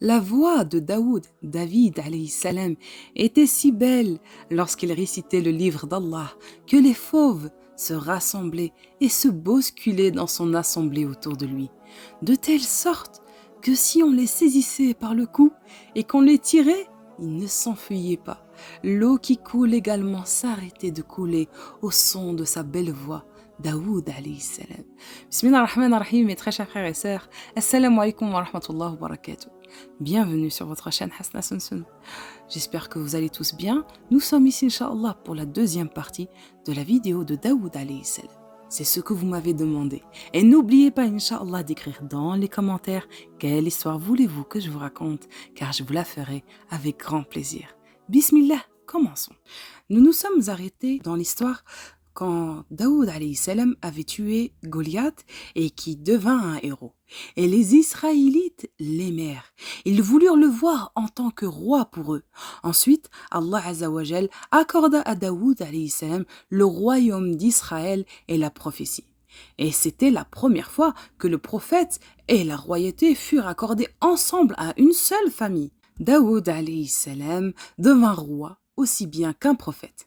La voix de David alayhi salam, était si belle lorsqu'il récitait le livre d'Allah que les fauves se rassemblaient et se bousculaient dans son assemblée autour de lui, de telle sorte que si on les saisissait par le cou et qu'on les tirait, ils ne s'enfuyaient pas. L'eau qui coule également s'arrêtait de couler au son de sa belle voix. Daoud alayhi salam. Bismillah ar-Rahman ar-Rahim, mes très chers frères et sœurs. Assalamu alaikum wa rahmatullahi wa barakatuh. Bienvenue sur votre chaîne Hasna Sunsun. J'espère que vous allez tous bien. Nous sommes ici, Inch'Allah, pour la deuxième partie de la vidéo de Daoud alayhi salam. C'est ce que vous m'avez demandé. Et n'oubliez pas, Inch'Allah, d'écrire dans les commentaires quelle histoire voulez-vous que je vous raconte, car je vous la ferai avec grand plaisir. Bismillah, commençons. Nous nous sommes arrêtés dans l'histoire quand Daoud alayhi salam avait tué Goliath et qui devint un héros. Et les Israélites l'aimèrent. Ils voulurent le voir en tant que roi pour eux. Ensuite, Allah Azza wa Jal accorda à Daoud alayhi salam le royaume d'Israël et la prophétie. Et c'était la première fois que le prophète et la royauté furent accordés ensemble à une seule famille. Daoud alayhi salam devint roi aussi bien qu'un prophète.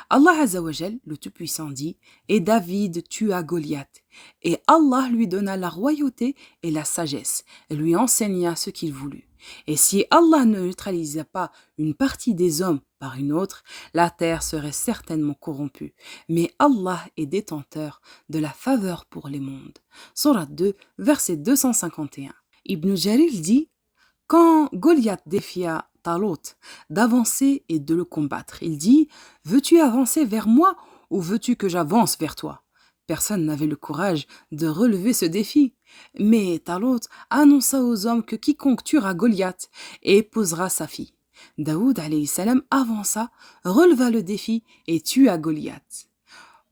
Allah Azza wa Jal, le Tout-Puissant, dit « Et David tua Goliath. Et Allah lui donna la royauté et la sagesse, et lui enseigna ce qu'il voulut. Et si Allah ne neutralisa pas une partie des hommes par une autre, la terre serait certainement corrompue. Mais Allah est détenteur de la faveur pour les mondes. » Sourate 2, verset 251. Ibn Jarir dit « Quand Goliath défia Talut d'avancer et de le combattre, il dit « Veux-tu avancer vers moi ou veux-tu que j'avance vers toi ?» Personne n'avait le courage de relever ce défi. Mais Talut annonça aux hommes que quiconque tuera Goliath épousera sa fille. Daoud alayhi salam avança, releva le défi et tua Goliath.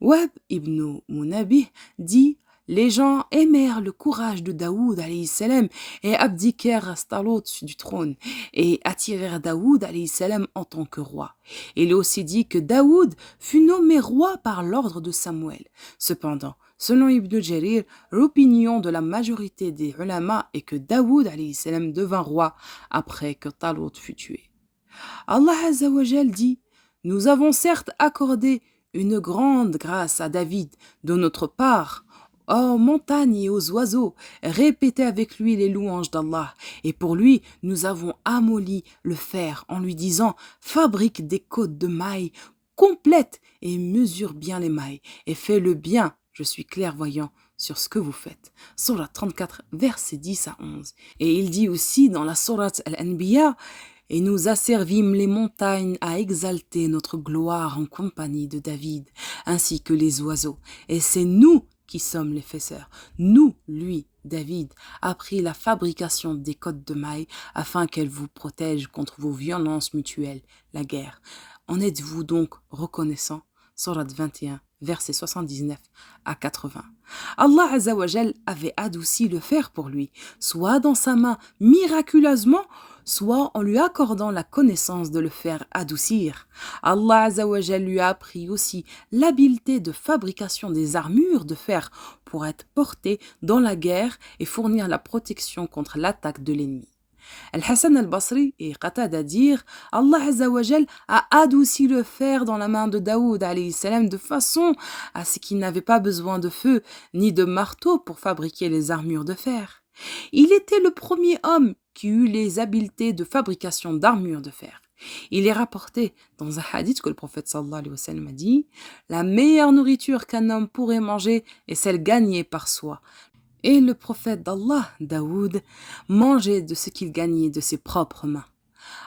Wahb ibn Munabih dit « Les gens aimèrent le courage de Daoud alayhi salam et abdiquèrent Talut du trône et attirèrent Daoud alayhi salam en tant que roi. Il est aussi dit que Daoud fut nommé roi par l'ordre de Samuel. Cependant, selon Ibn Jarir, l'opinion de la majorité des ulama est que Daoud alayhi salam devint roi après que Talut fut tué. Allah Azza wa Jal dit « Nous avons certes accordé une grande grâce à David de notre part, aux montagnes et aux oiseaux, répétez avec lui les louanges d'Allah. Et pour lui, nous avons amolli le fer en lui disant « Fabrique des côtes de mailles complètes et mesure bien les mailles et fais-le bien, je suis clairvoyant sur ce que vous faites. » Sourate 34, versets 10 à 11. Et il dit aussi dans la Sourate Al-Anbiya « Et nous asservîmes les montagnes à exalter notre gloire en compagnie de David, ainsi que les oiseaux. Et c'est nous qui sommes les faiseurs. Nous, lui, David, a pris la fabrication des côtes de mailles afin qu'elles vous protègent contre vos violences mutuelles, la guerre. En êtes-vous donc reconnaissant? Sourate 21, versets 79 à 80. Allah Azza wa Jal avait adouci le fer pour lui, soit dans sa main miraculeusement, soit en lui accordant la connaissance de le faire adoucir. Allah Azza wa Jal lui a appris aussi l'habileté de fabrication des armures de fer pour être portées dans la guerre et fournir la protection contre l'attaque de l'ennemi. Al-Hassan al-Basri et Qatada dirent « Allah Azza wa Jal a adouci le fer dans la main de Daoud alayhi salam de façon à ce qu'il n'avait pas besoin de feu ni de marteau pour fabriquer les armures de fer. Il était le premier homme qui eut les habiletés de fabrication d'armures de fer. Il est rapporté dans un hadith que le prophète sallallahu alayhi wa sallam a dit « La meilleure nourriture qu'un homme pourrait manger est celle gagnée par soi. » Et le prophète d'Allah, Daoud, mangeait de ce qu'il gagnait de ses propres mains.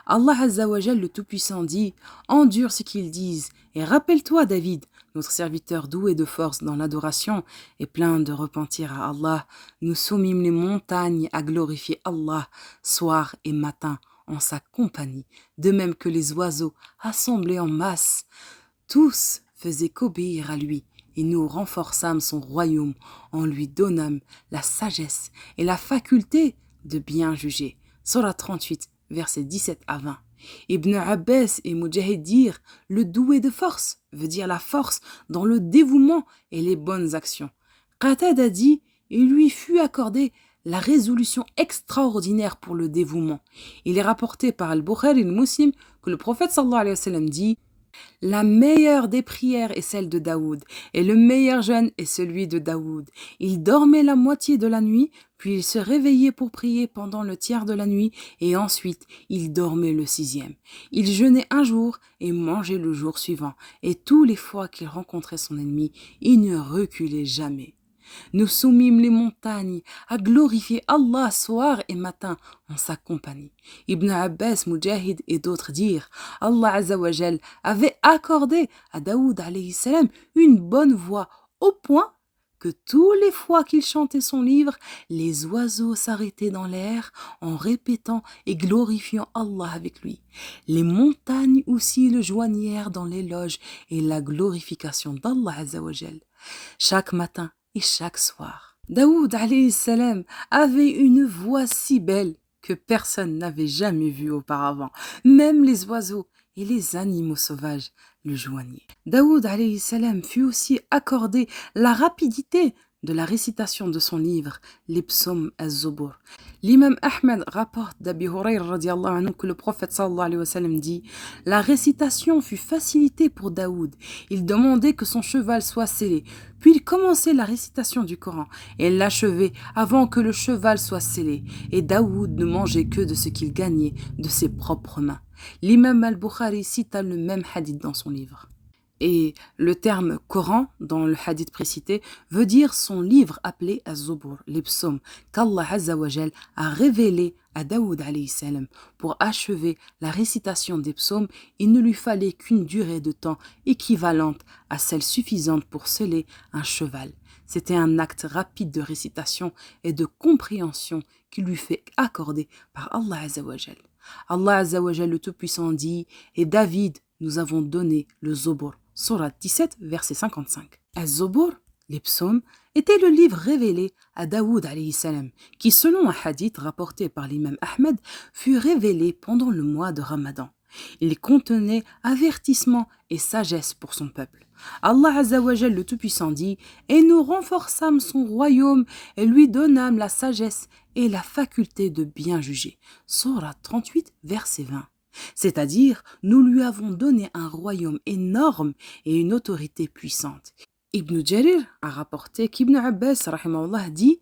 Allah Azza wa Jal, le Tout-Puissant, dit « Endure ce qu'ils disent et rappelle-toi, David, notre serviteur doué de force dans l'adoration et plein de repentir à Allah. Nous soumîmes les montagnes à glorifier Allah, soir et matin, en sa compagnie, de même que les oiseaux, assemblés en masse. Tous faisaient qu'obéir à lui. Et nous renforçâmes son royaume en lui donnâmes la sagesse et la faculté de bien juger. » Sourate 38, versets 17 à 20. Ibn Abbas et Mujahid dirent « Le doué de force veut dire la force dans le dévouement et les bonnes actions. » Qatada dit « Il lui fut accordé la résolution extraordinaire pour le dévouement. Il est rapporté par Al-Bukhari et Muslim que le prophète sallallahu alayhi wa sallam dit: la meilleure des prières est celle de Daoud, et le meilleur jeûne est celui de Daoud. Il dormait la moitié de la nuit, puis il se réveillait pour prier pendant le tiers de la nuit, et ensuite il dormait le sixième. Il jeûnait un jour et mangeait le jour suivant, et tous les fois qu'il rencontrait son ennemi, il ne reculait jamais. Nous soumîmes les montagnes à glorifier Allah soir et matin en sa compagnie. Ibn Abbas, Mujahid et d'autres dirent: Allah Azzawajal avait accordé à Daoud alayhi salam une bonne voix au point que tous les fois qu'il chantait son livre, les oiseaux s'arrêtaient dans l'air en répétant et glorifiant Allah avec lui. Les montagnes aussi le joignèrent dans l'éloge et la glorification d'Allah Azzawajal. Chaque matin et chaque soir, Daoud alayhi salam avait une voix si belle que personne n'avait jamais vue auparavant. Même les oiseaux et les animaux sauvages le joignaient. Daoud alayhi salam fut aussi accordé la rapidité de la récitation de son livre, les psaumes az-Zubur. L'imam Ahmed rapporte d'Abi Hurayra radiallahu anhu que le prophète sallallahu alayhi wa sallam dit: la récitation fut facilitée pour Daoud. Il demandait que son cheval soit scellé, puis il commençait la récitation du Coran et l'achevait avant que le cheval soit scellé. Et Daoud ne mangeait que de ce qu'il gagnait de ses propres mains. L'imam al-Bukhari cita le même hadith dans son livre. Et le terme Coran, dans le hadith précité, veut dire son livre appelé Az-Zubur, les psaumes, qu'Allah Azzawajal a révélé à Daoud alayhi salam. Pour achever la récitation des psaumes, il ne lui fallait qu'une durée de temps équivalente à celle suffisante pour sceller un cheval. C'était un acte rapide de récitation et de compréhension qui lui fait accorder par Allah Azzawajal. Allah Azzawajal le Tout-Puissant dit: et David, nous avons donné le Zobur. Surat 17, verset 55. Az-Zubur, les psaumes, était le livre révélé à Daoud alayhi salam, qui, selon un hadith rapporté par l'imam Ahmed, fut révélé pendant le mois de Ramadan. Il contenait avertissement et sagesse pour son peuple. Allah Azzawajal le Tout-Puissant dit: et nous renforçâmes son royaume et lui donnâmes la sagesse et la faculté de bien juger. Surat 38, verset 20. C'est-à-dire, nous lui avons donné un royaume énorme et une autorité puissante. Ibn Jarir a rapporté qu'Ibn Abbas rahimahullah dit: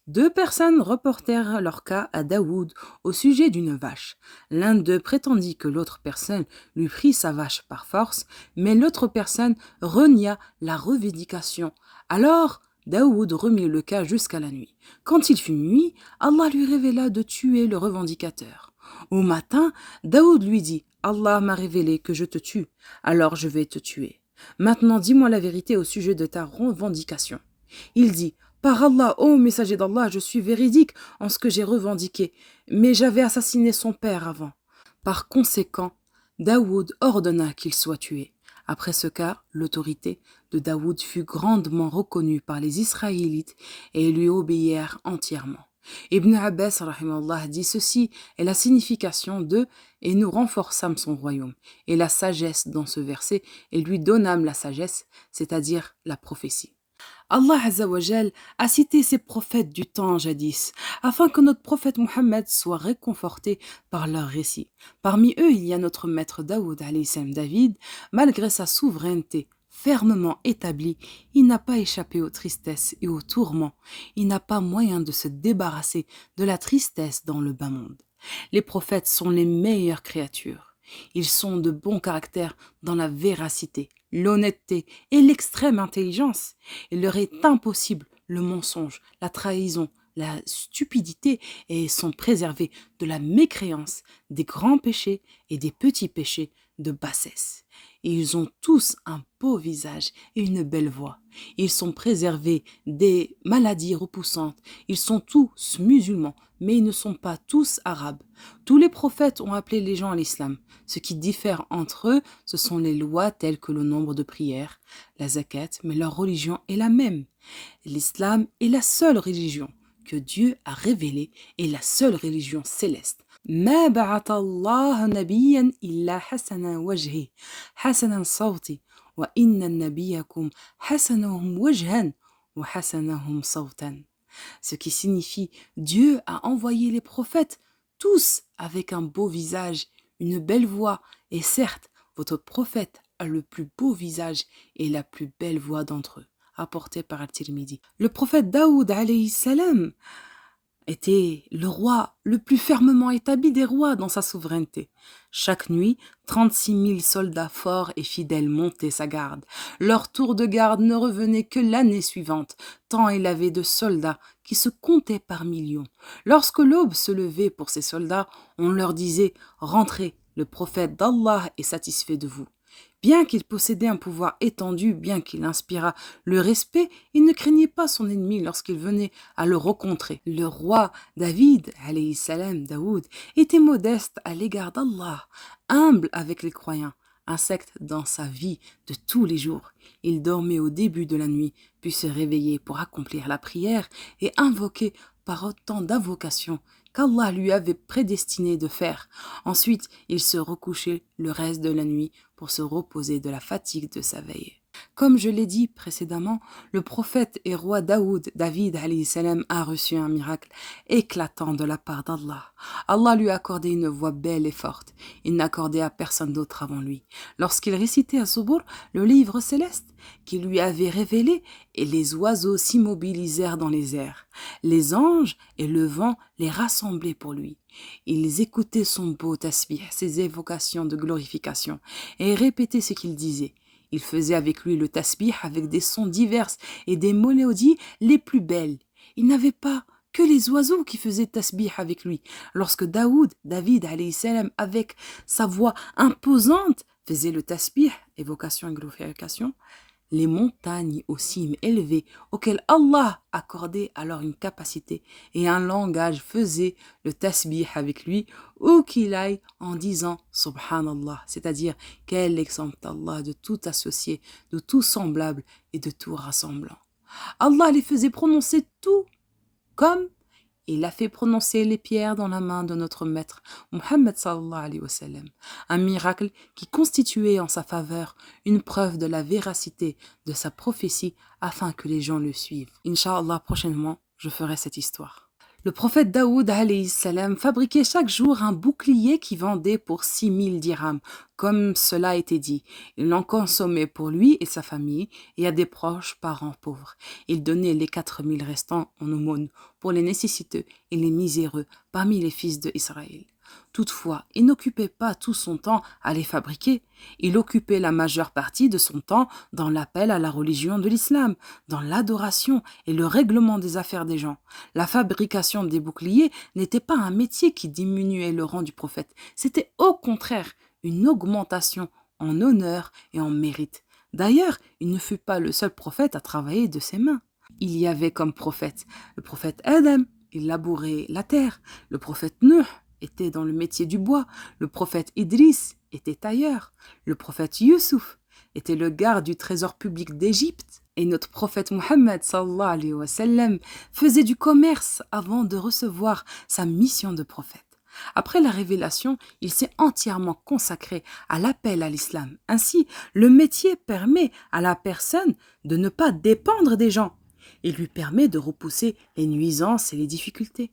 deux personnes reportèrent leur cas à Daoud au sujet d'une vache. L'un d'eux prétendit que l'autre personne lui prit sa vache par force, mais l'autre personne renia la revendication. Alors, Daoud remit le cas jusqu'à la nuit. Quand il fut nuit, Allah lui révéla de tuer le revendicateur. Au matin, Daoud lui dit: Allah m'a révélé que je te tue, alors je vais te tuer. Maintenant, dis-moi la vérité au sujet de ta revendication. Il dit: par Allah, ô messager d'Allah, je suis véridique en ce que j'ai revendiqué, mais j'avais assassiné son père avant. Par conséquent, Daoud ordonna qu'il soit tué. Après ce cas, l'autorité de Daoud fut grandement reconnue par les Israélites et ils lui obéirent entièrement. Ibn Abbas rahimahullah dit: ceci est la signification de « et nous renforçâmes son royaume » et la sagesse dans ce verset et lui donnâmes la sagesse, c'est-à-dire la prophétie. Allah Azzawajal a cité ses prophètes du temps jadis, afin que notre prophète Muhammad soit réconforté par leurs récits. Parmi eux, il y a notre maître Daoud alayhi salam. David, malgré sa souveraineté fermement établi, il n'a pas échappé aux tristesses et aux tourments. Il n'a pas moyen de se débarrasser de la tristesse dans le bas monde. Les prophètes sont les meilleures créatures. Ils sont de bon caractère dans la véracité, l'honnêteté et l'extrême intelligence. Il leur est impossible le mensonge, la trahison, la stupidité et sont préservés de la mécréance, des grands péchés et des petits péchés de bassesse. Et ils ont tous un beau visage et une belle voix. Ils sont préservés des maladies repoussantes. Ils sont tous musulmans, mais ils ne sont pas tous arabes. Tous les prophètes ont appelé les gens à l'islam. Ce qui diffère entre eux, ce sont les lois telles que le nombre de prières, la zakat, mais leur religion est la même. L'islam est la seule religion que Dieu a révélée et la seule religion céleste. ما بعث الله نبيا إلا حسن وجهه حسن صوته وإن نبيكم حسنهم وجها وحسنهم صوتا. ce qui signifie Dieu a envoyé les prophètes, tous avec un beau visage, une belle voix, et certes, votre prophète a le plus beau visage et la plus belle voix d'entre eux, apporté par Al-Tirmidhi. Le prophète Daoud alayhi salam était le roi le plus fermement établi des rois dans sa souveraineté. Chaque nuit, 36 000 soldats forts et fidèles montaient sa garde. Leur tour de garde ne revenait que l'année suivante, tant il avait de soldats qui se comptaient par millions. Lorsque l'aube se levait pour ces soldats, on leur disait « Rentrez, le prophète d'Allah est satisfait de vous ». Bien qu'il possédait un pouvoir étendu, bien qu'il inspirât le respect, il ne craignait pas son ennemi lorsqu'il venait à le rencontrer. Le roi David, alayhi salam, Daoud, était modeste à l'égard d'Allah, humble avec les croyants, insecte dans sa vie de tous les jours. Il dormait au début de la nuit, puis se réveillait pour accomplir la prière et invoquer par autant d'invocations qu'Allah lui avait prédestiné de faire. Ensuite, il se recouchait le reste de la nuit pour se reposer de la fatigue de sa veille. Comme je l'ai dit précédemment, le prophète et roi David alayhi salam, a reçu un miracle éclatant de la part d'Allah. Allah lui a accordé une voix belle et forte. Il n'accordait à personne d'autre avant lui. Lorsqu'il récitait à Subur le livre céleste qu'il lui avait révélé, et les oiseaux s'immobilisèrent dans les airs. Les anges et le vent les rassemblaient pour lui. Ils écoutaient son beau tasbih, ses évocations de glorification, et répétaient ce qu'il disait. Il faisait avec lui le tasbih avec des sons divers et des mélodies les plus belles. Il n'avait pas que les oiseaux qui faisaient tasbih avec lui. Lorsque David alayhi salam, avec sa voix imposante, faisait le tasbih, évocation et glorification, les montagnes aux cimes élevées auxquelles Allah accordait alors une capacité et un langage faisaient le tasbih avec lui où qu'il aille en disant Subhanallah, c'est-à-dire quel exemple d'Allah de tout associé, de tout semblable et de tout rassemblant. Allah les faisait prononcer tout comme il a fait prononcer les pierres dans la main de notre maître, Muhammad sallallahu alayhi wa sallam. Un miracle qui constituait en sa faveur une preuve de la véracité de sa prophétie afin que les gens le suivent. Inch'Allah, prochainement, je ferai cette histoire. Le prophète Daoud alayhi salam fabriquait chaque jour un bouclier qui vendait pour 6 000 dirhams, comme cela a été dit. Il l'en consommait pour lui et sa famille et à des proches parents pauvres. Il donnait les 4 000 restants en aumône pour les nécessiteux et les miséreux parmi les fils d'Israël. Toutefois, il n'occupait pas tout son temps à les fabriquer. Il occupait la majeure partie de son temps dans l'appel à la religion de l'islam, dans l'adoration et le règlement des affaires des gens. La fabrication des boucliers n'était pas un métier qui diminuait le rang du prophète. C'était au contraire une augmentation en honneur et en mérite. D'ailleurs, il ne fut pas le seul prophète à travailler de ses mains. Il y avait comme prophète le prophète Adam, il labourait la terre, le prophète Nuh était dans le métier du bois, le prophète Idriss était tailleur, le prophète Youssouf était le garde du trésor public d'Égypte, et notre prophète Muhammad sallallahu alayhi wa sallam faisait du commerce avant de recevoir sa mission de prophète. Après la révélation, il s'est entièrement consacré à l'appel à l'islam. Ainsi, le métier permet à la personne de ne pas dépendre des gens. Il lui permet de repousser les nuisances et les difficultés.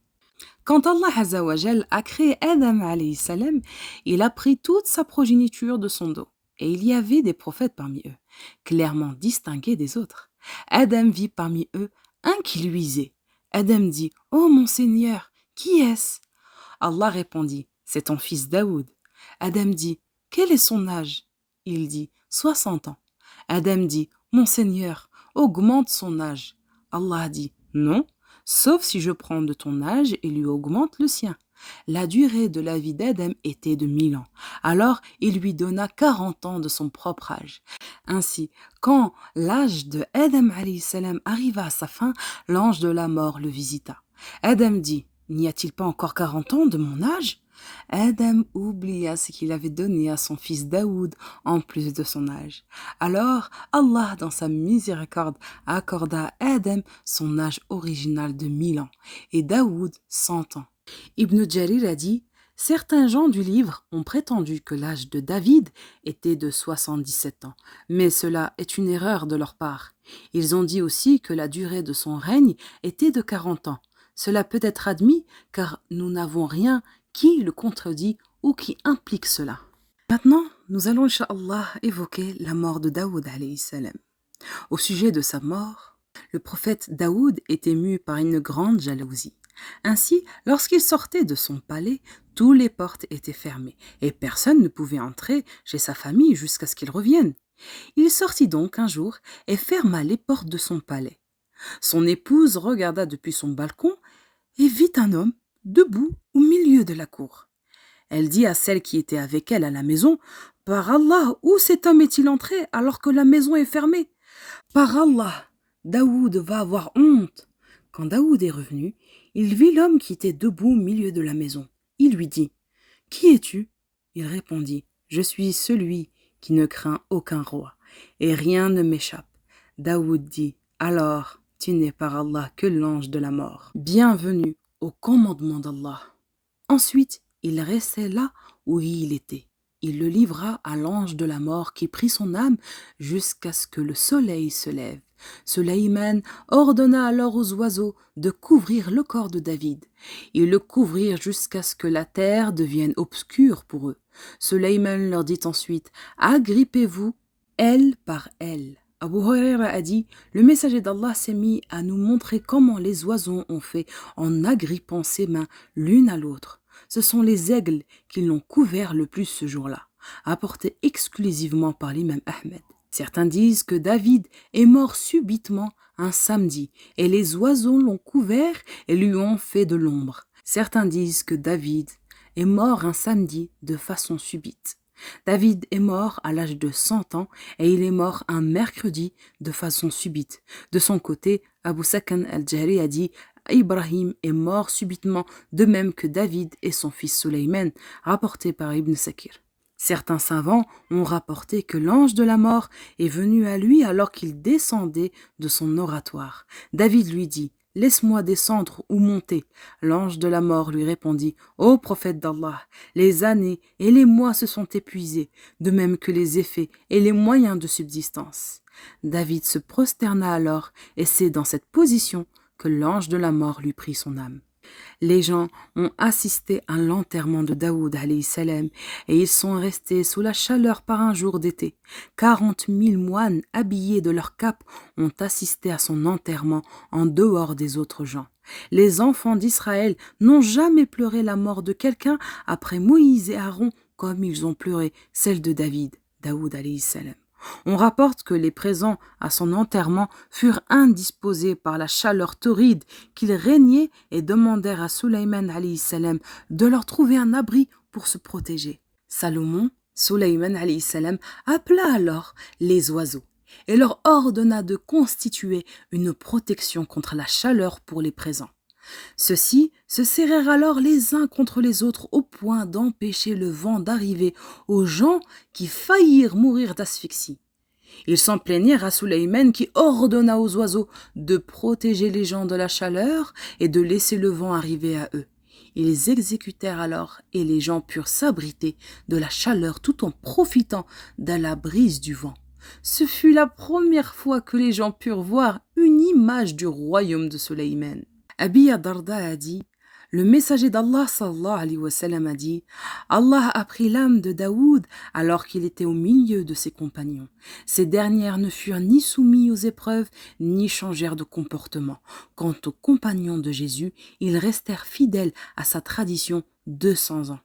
Quand Allah Azza wa Jal a créé Adam alayhi salam, il a pris toute sa progéniture de son dos. Et il y avait des prophètes parmi eux, clairement distingués des autres. Adam vit parmi eux un qui luisait. Adam dit « Oh mon Seigneur, qui est-ce » Allah répondit « C'est ton fils Daoud ». Adam dit « Quel est son âge » Il dit « 60 ans ». Adam dit « Mon Seigneur, augmente son âge ». Allah dit « Non, sauf si je prends de ton âge et lui augmente le sien. » La durée de la vie d'Adam était de 1000 ans. Alors il lui donna 40 ans de son propre âge. Ainsi, quand l'âge de Adam alayhi salam arriva à sa fin, l'ange de la mort le visita. Adam dit « N'y a-t-il pas encore 40 ans de mon âge ?» Adam oublia ce qu'il avait donné à son fils Daoud en plus de son âge. Alors Allah, dans sa miséricorde, accorda à Adam son âge original de 1000 ans et Daoud 100 ans. Ibn Jarir a dit Certains gens du livre ont prétendu que l'âge de David était de 77 ans, mais cela est une erreur de leur part. Ils ont dit aussi que la durée de son règne était de 40 ans. Cela peut être admis car nous n'avons rien qui le contredit ou qui implique cela. Maintenant, nous allons, Inch'Allah, évoquer la mort de Daoud alayhi salam. Au sujet de sa mort, le prophète Daoud était ému par une grande jalousie. Ainsi, lorsqu'il sortait de son palais, toutes les portes étaient fermées et personne ne pouvait entrer chez sa famille jusqu'à ce qu'il revienne. Il sortit donc un jour et ferma les portes de son palais. Son épouse regarda depuis son balcon et vit un homme debout au milieu de la cour. Elle dit à celle qui était avec elle à la maison, « Par Allah, où cet homme est-il entré alors que la maison est fermée ? Par Allah, Daoud va avoir honte. » Quand Daoud est revenu, il vit l'homme qui était debout au milieu de la maison. Il lui dit, « Qui es-tu » Il répondit, « Je suis celui qui ne craint aucun roi, et rien ne m'échappe. » Daoud dit, « Alors, tu n'es par Allah que l'ange de la mort. Bienvenue au commandement d'Allah. » Ensuite, il restait là où il était. Il le livra à l'ange de la mort qui prit son âme jusqu'à ce que le soleil se lève. Sulayman ordonna alors aux oiseaux de couvrir le corps de David. Ils le couvrirent jusqu'à ce que la terre devienne obscure pour eux. Sulayman leur dit ensuite, « Agrippez-vous, aile par aile. » Abu Huraira a dit, « Le messager d'Allah s'est mis à nous montrer comment les oiseaux ont fait en agrippant ses mains l'une à l'autre. Ce sont les aigles qui l'ont couvert le plus ce jour-là, apporté exclusivement par l'imam Ahmed. Certains disent que David est mort subitement un samedi et les oiseaux l'ont couvert et lui ont fait de l'ombre. Certains disent que David est mort un samedi de façon subite. David est mort à l'âge de 100 ans et il est mort un mercredi de façon subite. De son côté, Abu Sakan al-Jahri a dit « Ibrahim est mort subitement, de même que David et son fils Sulayman, rapporté par Ibn Sakir. » Certains savants ont rapporté que l'ange de la mort est venu à lui alors qu'il descendait de son oratoire. David lui dit « Laisse-moi descendre ou monter. » L'ange de la mort lui répondit « Ô prophète d'Allah, les années et les mois se sont épuisés, de même que les effets et les moyens de subsistance. » David se prosterna alors et c'est dans cette position que l'ange de la mort lui prit son âme. Les gens ont assisté à l'enterrement de Daoud alayhi salam et ils sont restés sous la chaleur par un jour d'été. 40 000 moines habillés de leur cape ont assisté à son enterrement en dehors des autres gens. Les enfants d'Israël n'ont jamais pleuré la mort de quelqu'un après Moïse et Aaron comme ils ont pleuré celle de Daoud alayhi salam. On rapporte que les présents à son enterrement furent indisposés par la chaleur torride qu'il régnait et demandèrent à Sulayman alayhi salam de leur trouver un abri pour se protéger. Sulayman alayhi salam appela alors les oiseaux et leur ordonna de constituer une protection contre la chaleur pour les présents. Ceux-ci se serrèrent alors les uns contre les autres au point d'empêcher le vent d'arriver aux gens qui faillirent mourir d'asphyxie. Ils s'en plaignirent à Sulayman qui ordonna aux oiseaux de protéger les gens de la chaleur et de laisser le vent arriver à eux. Ils exécutèrent alors et les gens purent s'abriter de la chaleur tout en profitant de la brise du vent. Ce fut la première fois que les gens purent voir une image du royaume de Sulayman. Abi Darda a dit, le messager d'Allah sallallahu alayhi wa sallam a dit, Allah a pris l'âme de Daoud alors qu'il était au milieu de ses compagnons. Ces dernières ne furent ni soumis aux épreuves, ni changèrent de comportement. Quant aux compagnons de Jésus, ils restèrent fidèles à sa tradition 200 ans.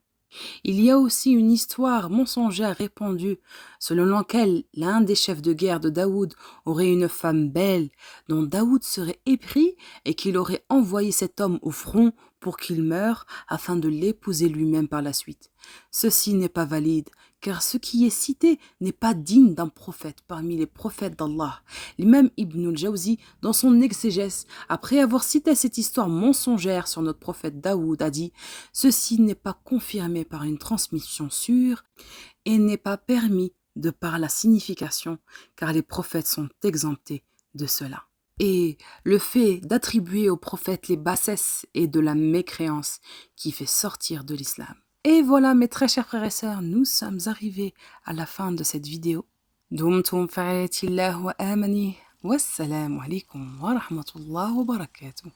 Il y a aussi une histoire mensongère répandue selon laquelle l'un des chefs de guerre de Daoud aurait une femme belle dont Daoud serait épris et qu'il aurait envoyé cet homme au front pour qu'il meure afin de l'épouser lui-même par la suite. Ceci n'est pas valide car ce qui est cité n'est pas digne d'un prophète parmi les prophètes d'Allah. L'imam Ibn al-Jawzi, dans son exégèse, après avoir cité cette histoire mensongère sur notre prophète Daoud, a dit « Ceci n'est pas confirmé par une transmission sûre et n'est pas permis de par la signification, car les prophètes sont exemptés de cela. » Et le fait d'attribuer aux prophètes les bassesses et de la mécréance qui fait sortir de l'islam. Et voilà mes très chers frères et sœurs, nous sommes arrivés à la fin de cette vidéo. دمتم في رعاية الله وآمنه والسلام عليكم ورحمة الله وبركاته.